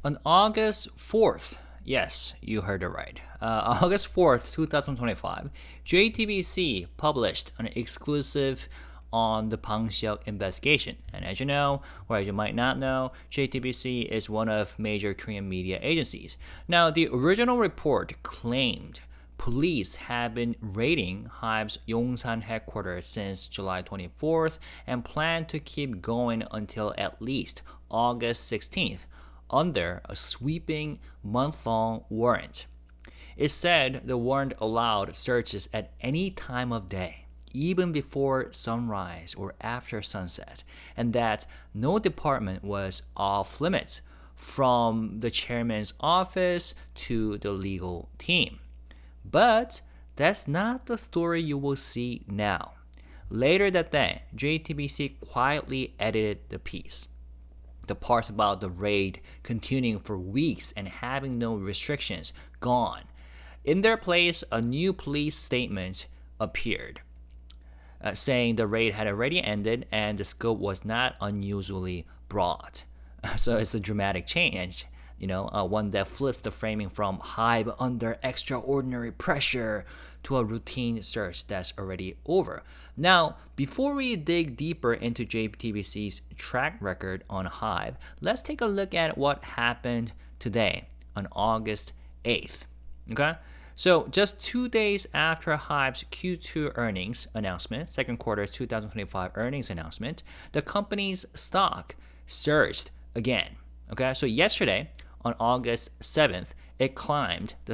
On August 4th, yes, you heard it right. August 4th, 2025, JTBC published an exclusive on the Bang Si-hyuk investigation. And as you know, or as you might not know, JTBC is one of major Korean media agencies. Now, the original report claimed police have been raiding HYBE's Yongsan headquarters since July 24th and plan to keep going until at least August 16th under a sweeping month-long warrant. It said the warrant allowed searches at any time of day, even before sunrise or after sunset, and that no department was off limits, from the chairman's office to the legal team. But that's not the story you will see now. Later that day, JTBC quietly edited the piece. The parts about the raid continuing for weeks and having no restrictions gone. In their place, a new police statement appeared, saying the raid had already ended and the scope was not unusually broad. So it's a dramatic change, one that flips the framing from HYBE under extraordinary pressure to a routine search that's already over. Now, before we dig deeper into JTBC's track record on HYBE, let's take a look at what happened today on August 8th. Okay? So just 2 days after HYBE's Q2 earnings announcement, second quarter 2025 earnings announcement, the company's stock surged again. Okay? So yesterday, on August 7th, the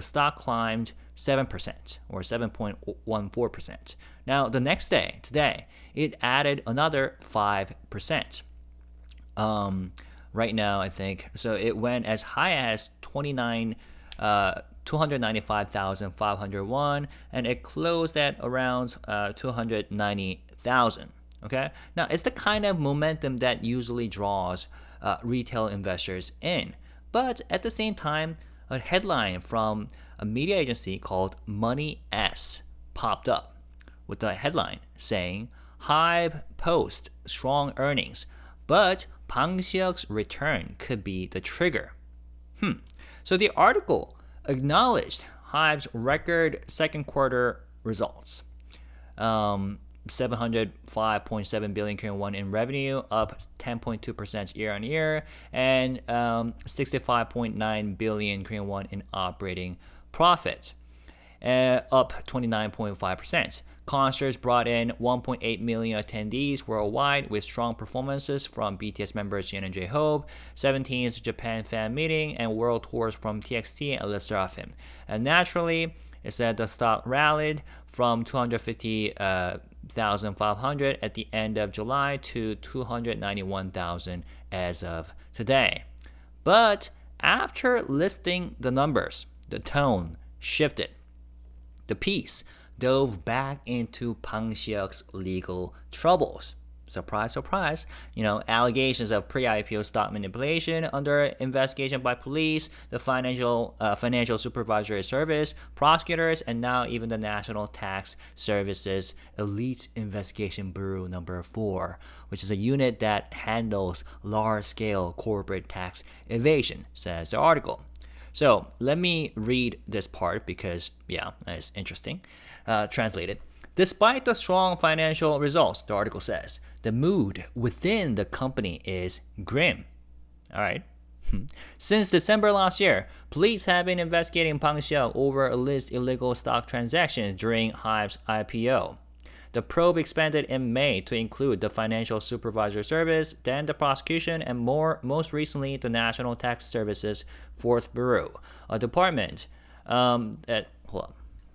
stock climbed 7% or 7.14%. Now, the next day, today, it added another 5%. Right now, I think, so it went as high as 295,501, and it closed at around 290,000. Okay? Now, it's the kind of momentum that usually draws retail investors in. But at the same time, a headline from a media agency called Money S popped up with the headline saying, HYBE posts strong earnings, but Bang Si-hyuk's return could be the trigger. So the article acknowledged HYBE's record second quarter results. 705.7 billion Korean won in revenue, up 10.2% year on year, and 65.9 billion Korean won in operating profit, up 29.5%. Concerts brought in 1.8 million attendees worldwide with strong performances from BTS members Jin and J-Hope, 17th Japan fan meeting, and world tours from TXT and Le Sserafim. And naturally, it said the stock rallied from 250,500 at the end of July to 291,000 as of today. But after listing the numbers, the tone shifted. The piece dove back into Bang Si-hyuk's legal troubles. Surprise, surprise. Allegations of pre-IPO stock manipulation under investigation by police, the financial supervisory service, prosecutors, and now even the National Tax Service's Elite Investigation Bureau number 4, which is a unit that handles large-scale corporate tax evasion, says the article. So let me read this part because, it's interesting. Translated. Despite the strong financial results, the article says, the mood within the company is grim. All right. Since December last year, police have been investigating Bang Si-hyuk over alleged illegal stock transactions during HYBE's IPO. The probe expanded in May to include the Financial Supervisory Service, then the prosecution, and most recently, the National Tax Service's Fourth Bureau, a department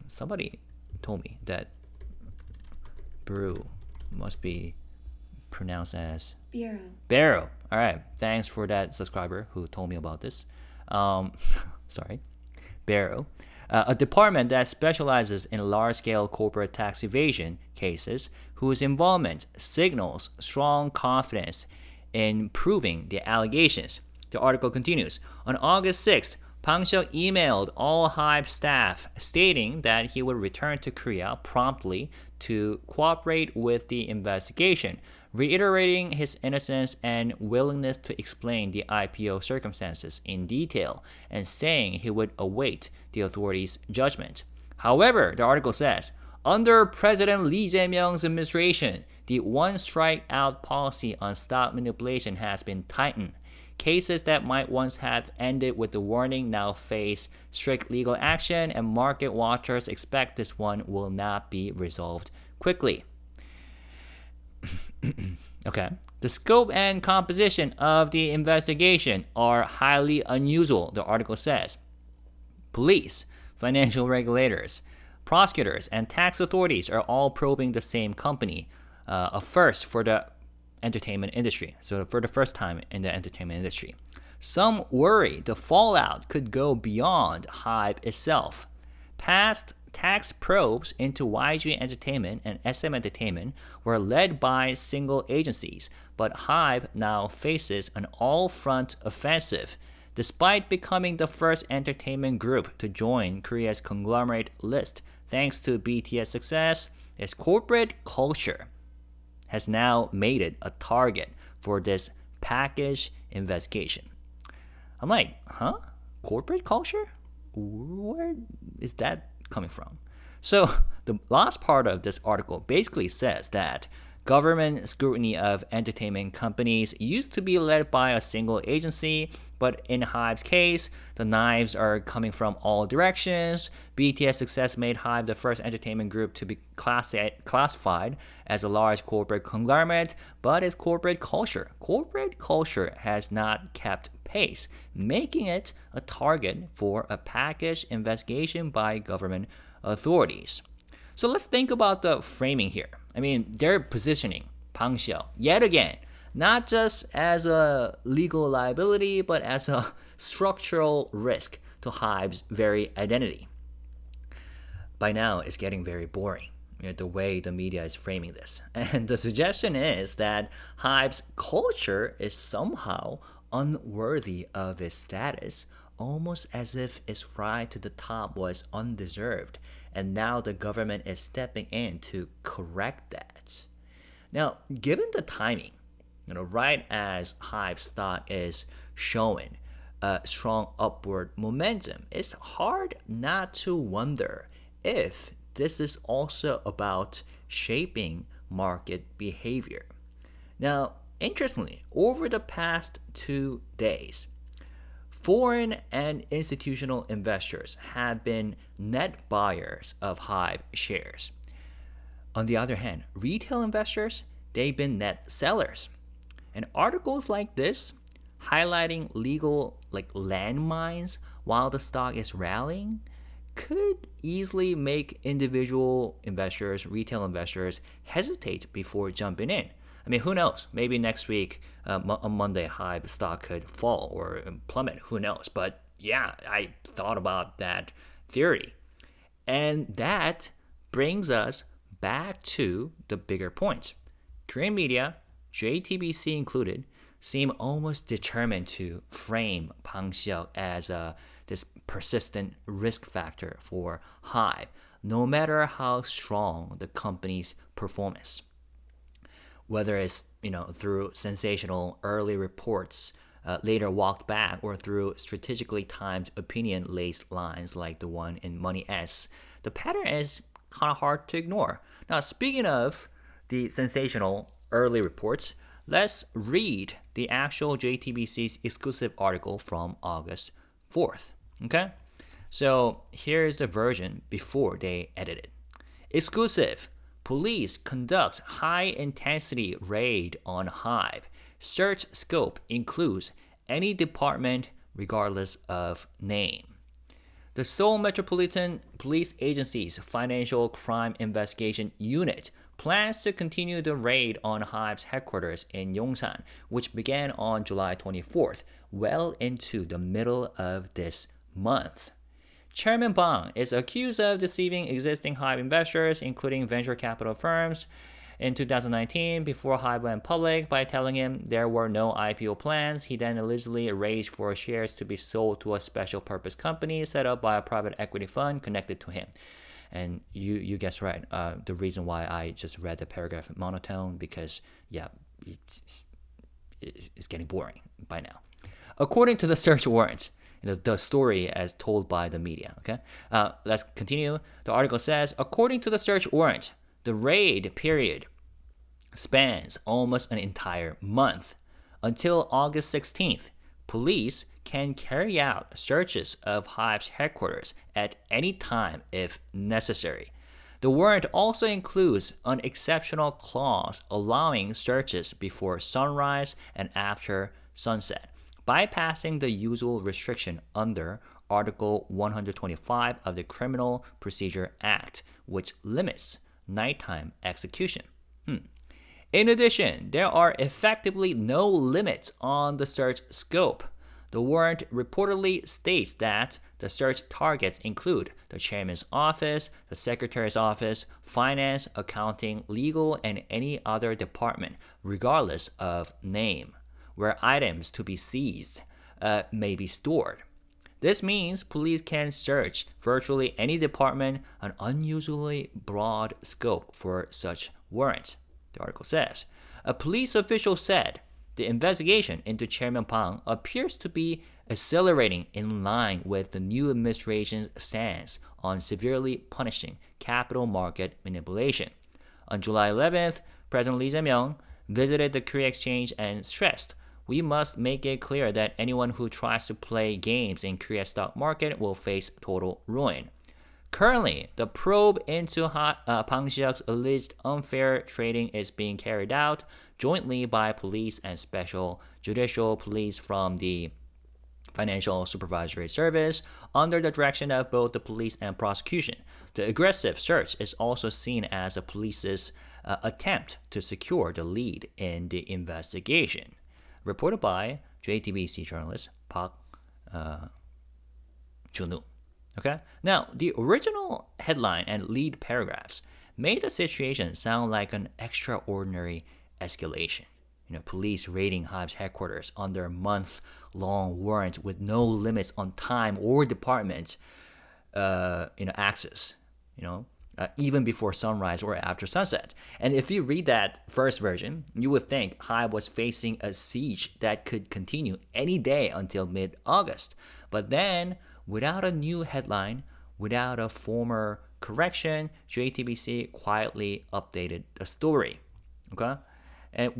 somebody told me that Bureau must be pronounced as Bureau. All right. Thanks for that subscriber who told me about this. Sorry. Bureau. A department that specializes in large-scale corporate tax evasion cases, whose involvement signals strong confidence in proving the allegations. The article continues. On August 6th, Bang Si-hyuk emailed all HYBE staff stating that he would return to Korea promptly to cooperate with the investigation, reiterating his innocence and willingness to explain the IPO circumstances in detail, and saying he would await the authorities' judgment. However, the article says, under President Lee Jae-myung's administration, the one-strike-out policy on stock manipulation has been tightened. Cases that might once have ended with the warning now face strict legal action, and market watchers expect this one will not be resolved quickly. Okay. The scope and composition of the investigation are highly unusual, the article says. Police, financial regulators, prosecutors, and tax authorities are all probing the same company, a first for the entertainment industry. So for the first time in the entertainment industry. Some worry the fallout could go beyond HYBE itself. Past tax probes into YG Entertainment and SM Entertainment were led by single agencies, but HYBE now faces an all-front offensive. Despite becoming the first entertainment group to join Korea's conglomerate list thanks to BTS' success, its corporate culture has now made it a target for this package investigation. I'm like, huh? Corporate culture? Where is that coming from? So the last part of this article basically says that government scrutiny of entertainment companies used to be led by a single agency, but in HYBE's case, the knives are coming from all directions. BTS success made HYBE the first entertainment group to be classified as a large corporate conglomerate, but its corporate culture has not kept pace, making it a target for a package investigation by government authorities. So let's think about the framing here. I mean, they're positioning Bang Si-hyuk yet again, not just as a legal liability, but as a structural risk to HYBE's very identity. By now, it's getting very boring, the way the media is framing this. And the suggestion is that HYBE's culture is somehow unworthy of its status, almost as if its ride to the top was undeserved, and now the government is stepping in to correct that. Now, given the timing, right as HYBE stock is showing a strong upward momentum, it's hard not to wonder if this is also about shaping market behavior. Now, interestingly, over the past 2 days, foreign and institutional investors have been net buyers of HYBE shares. On the other hand, retail investors, they've been net sellers. And articles like this, highlighting legal landmines while the stock is rallying, could easily make individual investors, retail investors, hesitate before jumping in. I mean, who knows? Maybe next week, on Monday, HYBE stock could fall or plummet. Who knows? But yeah, I thought about that theory. And that brings us back to the bigger point. Korean media, JTBC included, seem almost determined to frame Bang Si-hyuk as this persistent risk factor for HYBE, no matter how strong the company's performance. Whether it's through sensational early reports later walked back, or through strategically timed opinion-laced lines like the one in Money S, the pattern is kind of hard to ignore. Now, speaking of the sensational early reports, let's read the actual JTBC's exclusive article from August 4th. Okay? So here's the version before they edited. Exclusive. Police conducts high-intensity raid on HYBE. Search scope includes any department regardless of name. The Seoul Metropolitan Police Agency's Financial Crime Investigation Unit plans to continue the raid on HYBE's headquarters in Yongsan, which began on July 24th, well into the middle of this month. Chairman Bang is accused of deceiving existing HYBE investors, including venture capital firms, In 2019, before HYBE went public by telling him there were no IPO plans, he then allegedly arranged for shares to be sold to a special purpose company set up by a private equity fund connected to him. And you guessed right. The reason why I just read the paragraph monotone, because it's getting boring by now. According to the search warrant, the story as told by the media. Okay, let's continue. The article says, according to the search warrant, the raid period spans almost an entire month. Until August 16th, police can carry out searches of HYBE's headquarters at any time if necessary. The warrant also includes an exceptional clause allowing searches before sunrise and after sunset, bypassing the usual restriction under Article 125 of the Criminal Procedure Act, which limits nighttime execution. In addition, there are effectively no limits on the search scope. The warrant reportedly states that the search targets include the chairman's office, the secretary's office, finance, accounting, legal, and any other department, regardless of name, where items to be seized may be stored. This means police can search virtually any department, an unusually broad scope for such warrant, the article says. A police official said the investigation into Chairman Bang appears to be accelerating in line with the new administration's stance on severely punishing capital market manipulation. On July 11th, President Lee Jae-myung visited the Korea Exchange and stressed, "We must make it clear that anyone who tries to play games in Korea's stock market will face total ruin." Currently, the probe into Bang Si-hyuk's alleged unfair trading is being carried out jointly by police and special judicial police from the Financial Supervisory Service under the direction of both the police and prosecution. The aggressive search is also seen as the police's attempt to secure the lead in the investigation. Reported by JTBC journalist Park Junwoo. Okay. Now, the original headline and lead paragraphs made the situation sound like an extraordinary escalation. Police raiding HYBE's headquarters under a month-long warrant with no limits on time or department, access. Even before sunrise or after sunset. And if you read that first version, you would think HYBE was facing a siege that could continue any day until mid-August. But then, without a new headline, without a former correction, JTBC quietly updated the story. Okay? And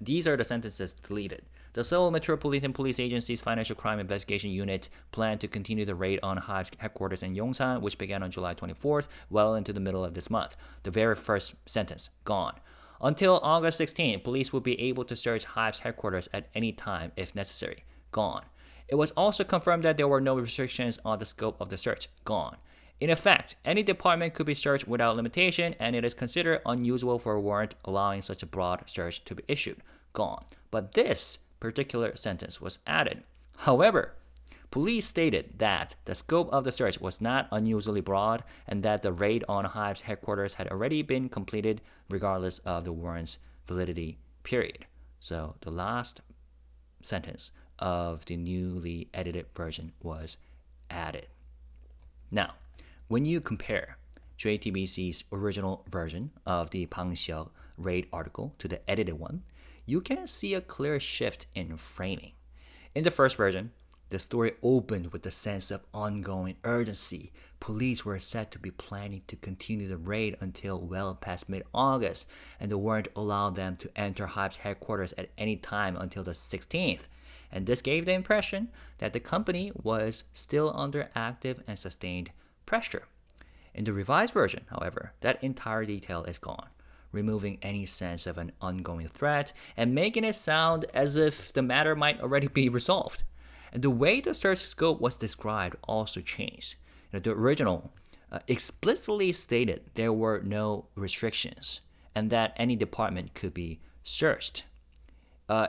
these are the sentences deleted. The Seoul Metropolitan Police Agency's Financial Crime Investigation Unit planned to continue the raid on HYBE's headquarters in Yongsan, which began on July 24th, well into the middle of this month. The very first sentence, gone. Until August 16th, police will be able to search HYBE's headquarters at any time if necessary. Gone. It was also confirmed that there were no restrictions on the scope of the search. Gone. In effect, any department could be searched without limitation, and it is considered unusual for a warrant allowing such a broad search to be issued. Gone. But this particular sentence was added. However, police stated that the scope of the search was not unusually broad and that the raid on HYBE's headquarters had already been completed regardless of the warrant's validity period. So the last sentence of the newly edited version was added. Now, when you compare JTBC's original version of the Bang Si-hyuk raid article to the edited one, you can see a clear shift in framing. In the first version, the story opened with a sense of ongoing urgency. Police were said to be planning to continue the raid until well past mid-August, and the warrant allowed them to enter HYBE's headquarters at any time until the 16th. And this gave the impression that the company was still under active and sustained pressure. In the revised version, however, that entire detail is gone, removing any sense of an ongoing threat and making it sound as if the matter might already be resolved. And the way the search scope was described also changed. The original explicitly stated there were no restrictions and that any department could be searched.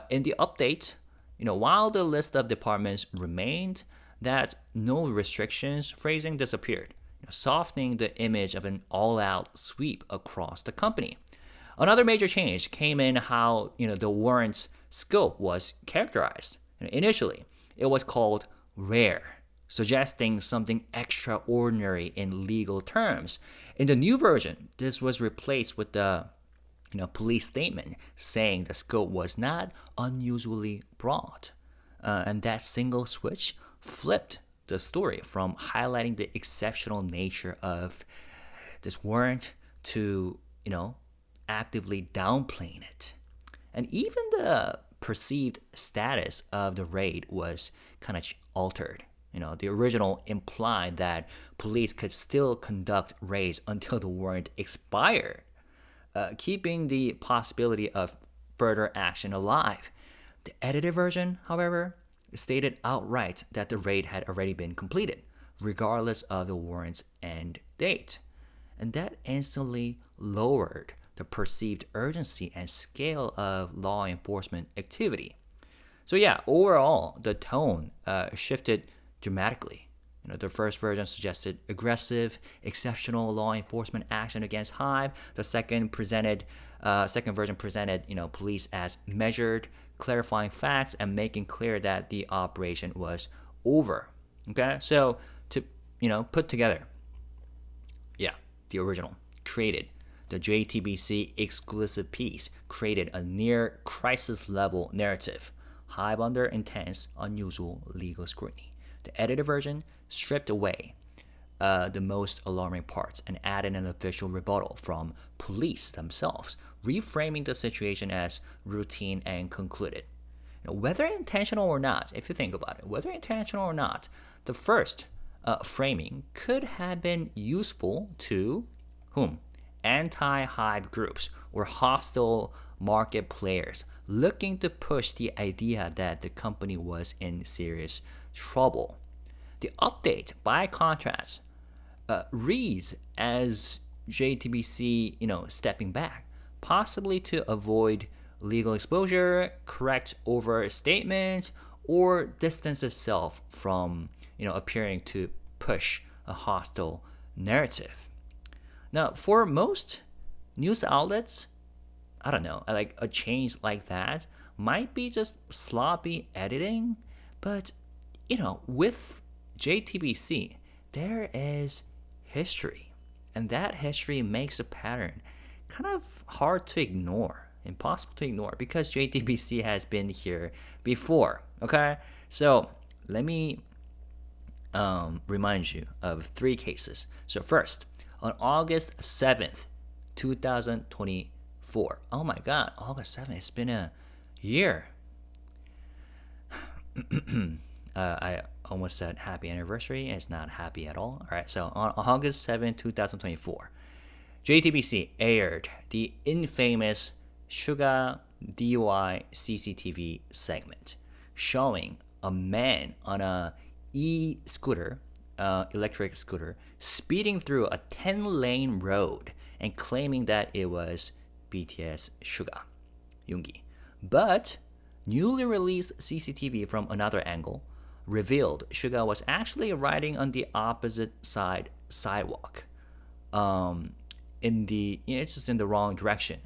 In the update, while the list of departments remained, that no restrictions phrasing disappeared. softening the image of an all-out sweep across the company. Another major change came in how the warrant's scope was characterized. Initially, it was called rare, suggesting something extraordinary in legal terms. In the new version, this was replaced with the police statement saying the scope was not unusually broad. And that single switch flipped the story from highlighting the exceptional nature of this warrant to, actively downplaying it. And even the perceived status of the raid was kind of altered. The original implied that police could still conduct raids until the warrant expired, keeping the possibility of further action alive. The edited version, however, stated outright that the raid had already been completed, regardless of the warrant's end date. And that instantly lowered the perceived urgency and scale of law enforcement activity. So yeah, overall, the tone shifted dramatically. The first version suggested aggressive, exceptional law enforcement action against HYBE. The second version presented, police as measured, clarifying facts and making clear that the operation was over. Okay, so to put together, the original created the JTBC exclusive piece created a near crisis level narrative, HYBE under intense, unusual legal scrutiny. The edited version stripped away the most alarming parts and added an official rebuttal from police themselves, reframing the situation as routine and concluded. Whether intentional or not, if you think about it, whether intentional or not, the first framing could have been useful to whom? Anti-HYBE groups or hostile market players looking to push the idea that the company was in serious trouble. The update, by contrast, reads as JTBC, stepping back, possibly to avoid legal exposure, correct overstatements, or distance itself from, appearing to push a hostile narrative. Now, for most news outlets, I don't know, like a change like that might be just sloppy editing, but with JTBC, there is history, and that history makes a pattern kind of hard to ignore, impossible to ignore, because JTBC has been here before. Okay, so let me remind you of 3 cases. So first, on August 7th, 2024. Oh my God, August 7th. It's been a year. I almost said happy anniversary. It's not happy at all. All right, so on August 7th, 2024, JTBC aired the infamous Suga DUI CCTV segment, showing a man on a e-scooter, electric scooter, speeding through a 10-lane road and claiming that it was BTS Suga Yoongi. But newly released CCTV from another angle revealed Suga was actually riding on the opposite side sidewalk. It's just in the wrong direction,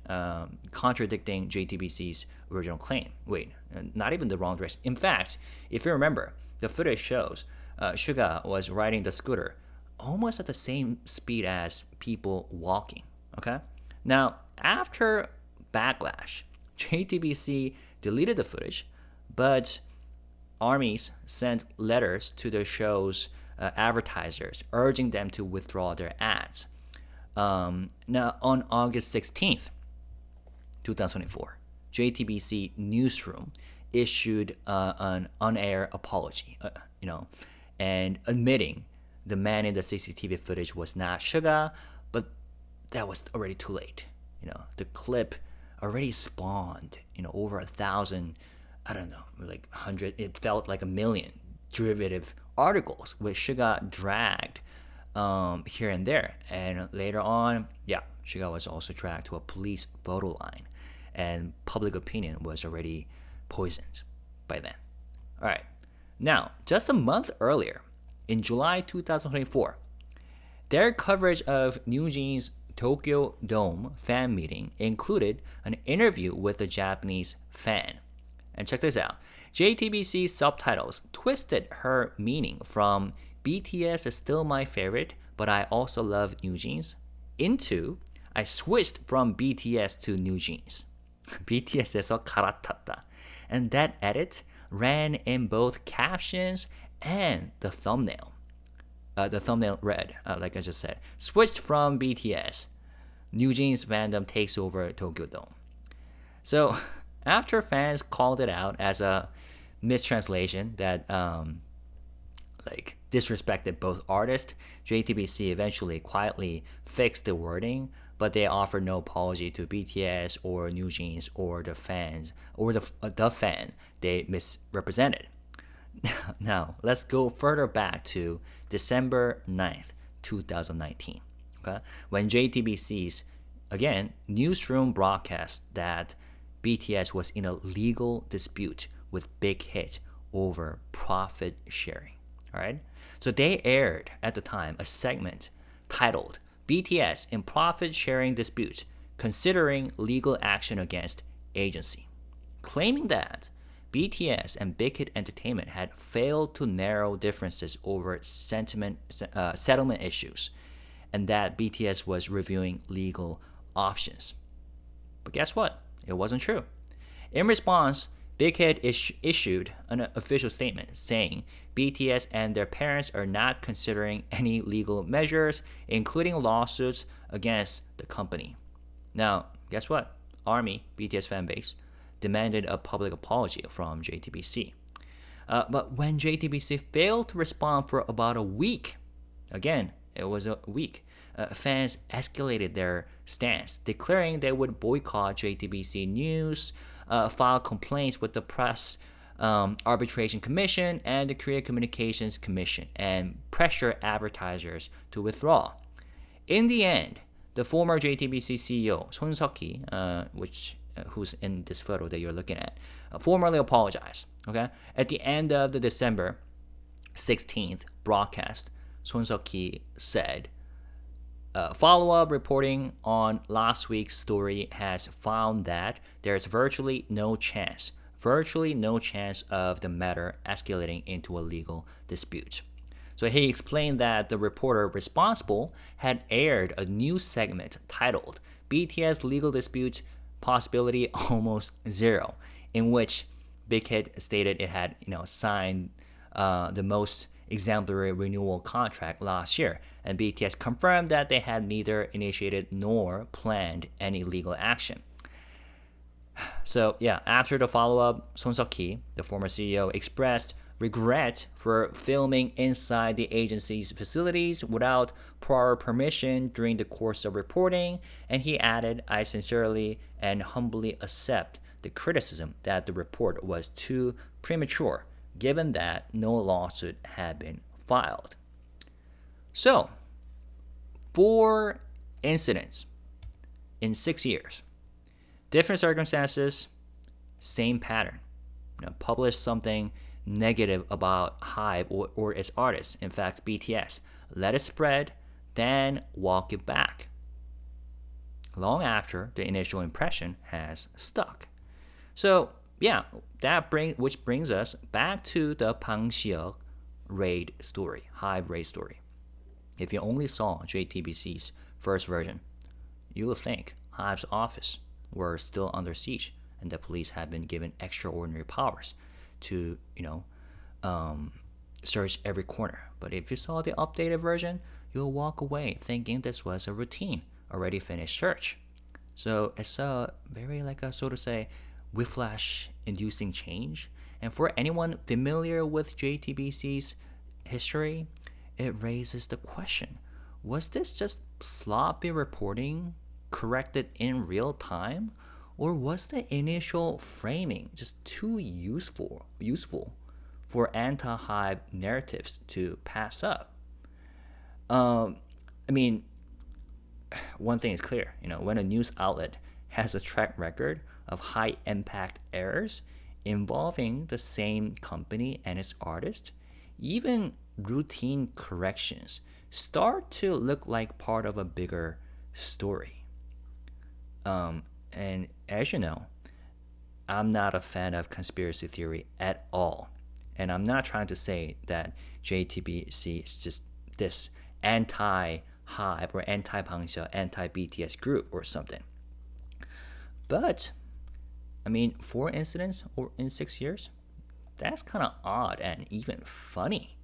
contradicting JTBC's original claim. Wait, not even the wrong direction. In fact, if you remember, the footage shows Suga was riding the scooter almost at the same speed as people walking. Okay? Now, after backlash, JTBC deleted the footage, but armies sent letters to the show's advertisers urging them to withdraw their ads. Now, on August 16th, 2024, JTBC Newsroom issued an on-air apology, and admitting the man in the CCTV footage was not Suga, but that was already too late. The clip already spawned, over 1,000, I don't know, like 100, it felt like 1 million derivative articles with Suga dragged here and there. And later on, Suga was also dragged to a police photo line, and public opinion was already poisoned by then. All right. Now, just a month earlier, in July 2024, Their coverage of New Jeans' Tokyo Dome fan meeting included an interview with a Japanese fan. And check this out. JTBC's subtitles twisted her meaning from BTS is still my favorite, but I also love New Jeans into I switched from BTS to New Jeans. BTS에서 갈아탔다. And that edit ran in both captions and the thumbnail. The thumbnail read, like I just said, switched from BTS. New Jeans fandom takes over Tokyo Dome. So after fans called it out as a mistranslation that disrespected both artists, JTBC eventually quietly fixed the wording, but they offered no apology to BTS or New Jeans or the fans or the fan they misrepresented. Now, let's go further back to December 9th, 2019, okay? When JTBC's, again, newsroom broadcast that BTS was in a legal dispute with Big Hit over profit sharing, all right? So they aired, at the time, a segment titled BTS in Profit Sharing Dispute, Considering Legal Action Against Agency, claiming that BTS and Big Hit Entertainment had failed to narrow differences over settlement issues, and that BTS was reviewing legal options. But guess what? It wasn't true. In response, Big Hit issued an official statement saying BTS and their parents are not considering any legal measures, including lawsuits against the company. Now, guess what? ARMY, BTS fanbase, demanded a public apology from JTBC. But when JTBC failed to respond for about a week, again, it was a week, fans escalated their stance, declaring they would boycott JTBC News, file complaints with the Press Arbitration Commission and the Korea Communications Commission, and pressure advertisers to withdraw. In the end, the former JTBC CEO, Son Seok-hee, who's in this photo that you're looking at, formally apologized. Okay, at the end of the December 16th broadcast, Son Seok-hee said, follow-up reporting on last week's story has found that there's virtually no chance of the matter escalating into a legal dispute. So he explained that the reporter responsible had aired a news segment titled BTS Legal Dispute Possibility Almost Zero, in which Big Hit stated it had signed the most exemplary renewal contract last year, and BTS confirmed that they had neither initiated nor planned any legal action. So yeah, after the follow-up, Son Seok-hee, the former CEO, expressed regret for filming inside the agency's facilities without prior permission during the course of reporting, and he added, I sincerely and humbly accept the criticism that the report was too premature, given that no lawsuit had been filed. So, 4 incidents in 6 years. Different circumstances, same pattern. Publish something negative about HYBE or its artists, in fact BTS, let it spread, then walk it back long after the initial impression has stuck. So yeah, which brings us back to the Bang Si-hyuk raid story, HYBE raid story. If you only saw JTBC's first version, you would think HYBE's office were still under siege and the police had been given extraordinary powers to, search every corner. But if you saw the updated version, you'll walk away thinking this was a routine, already finished search. So it's a very, so to say, whiplash-inducing change. And for anyone familiar with JTBC's history, it raises the question, was this just sloppy reporting corrected in real time? Or was the initial framing just too useful for anti-HYBE narratives to pass up? One thing is clear, when a news outlet has a track record of high impact errors involving the same company and its artist, even routine corrections start to look like part of a bigger story. And as you know, I'm not a fan of conspiracy theory at all. And I'm not trying to say that JTBC is just this anti-HYBE or anti-Bang Si-hyuk, anti-BTS group or something. But, I mean, 4 incidents in 6 years? That's kind of odd and even funny.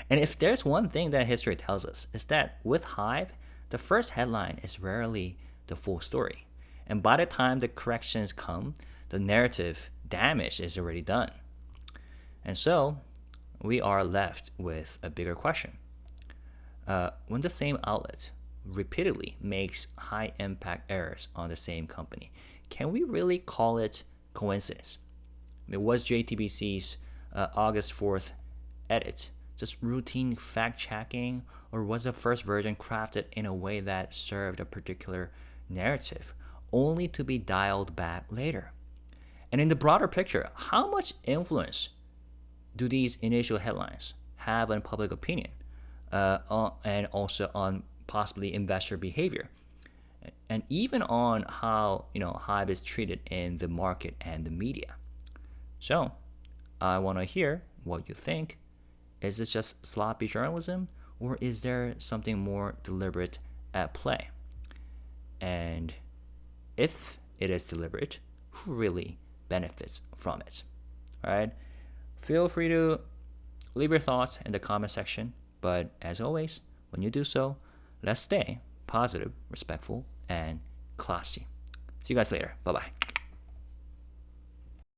And if there's one thing that history tells us, is that with HYBE, the first headline is rarely the full story. And by the time the corrections come, the narrative damage is already done. And so, we are left with a bigger question. When the same outlet repeatedly makes high impact errors on the same company, can we really call it coincidence? I mean, was JTBC's August 4th edit just routine fact checking, or was the first version crafted in a way that served a particular narrative, only to be dialed back later? And in the broader picture, how much influence do these initial headlines have on public opinion, and also on possibly investor behavior, and even on how HYBE is treated in the market and the media? So, I want to hear what you think. Is this just sloppy journalism, or is there something more deliberate at play? And if it is deliberate, who really benefits from it? All right. Feel free to leave your thoughts in the comment section. But as always, when you do so, let's stay positive, respectful, and classy. See you guys later. Bye-bye.